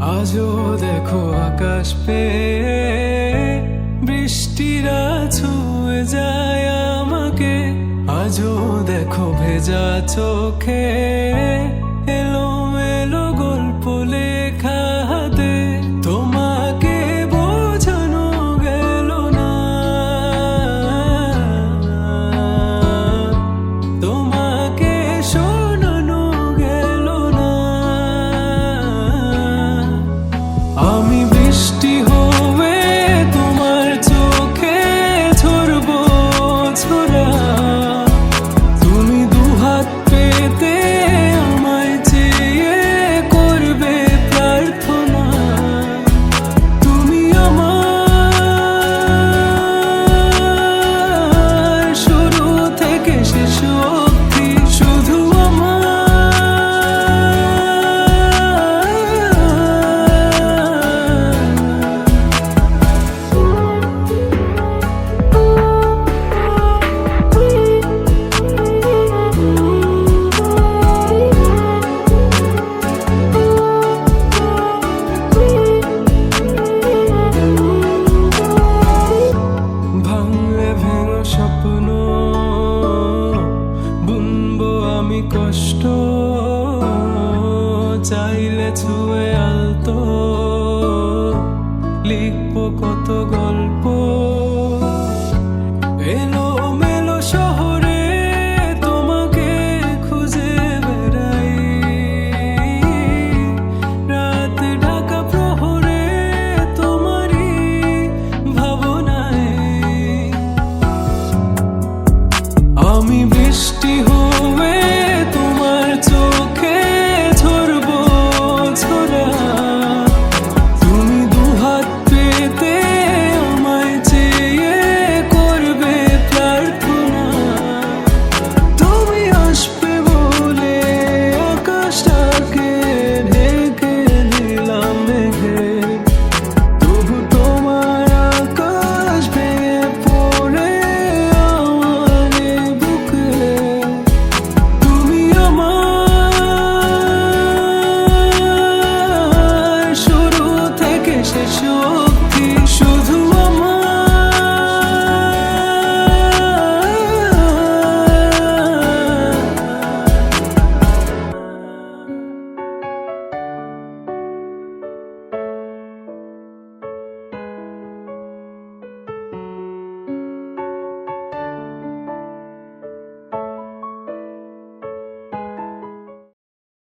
আজও দেখো আকাশ পেয়ে বৃষ্টিরা ছুঁয়ে যায় আমাকে। আজও দেখো ভেজা চোখে এলো এলো গল্প লেখা হাতে। তোমাকে বোঝানো গেল না, তোমাকে শোনানো গেল না। আমি বৃষ্টি হয়ে তোমার চোখে ঝরবো ছোড়া, তুমি দুহাত পেতে আমায় চেয়ে করবে প্রার্থনা। তুমি আমার শুরু থেকে শেষ অবধি, শুধু ভাঙলে ভেঙো স্বপ্ন বুনবো আমি কষ্ট, চাইলে ছুঁয়ে আলতো লিখবো কত গল্প।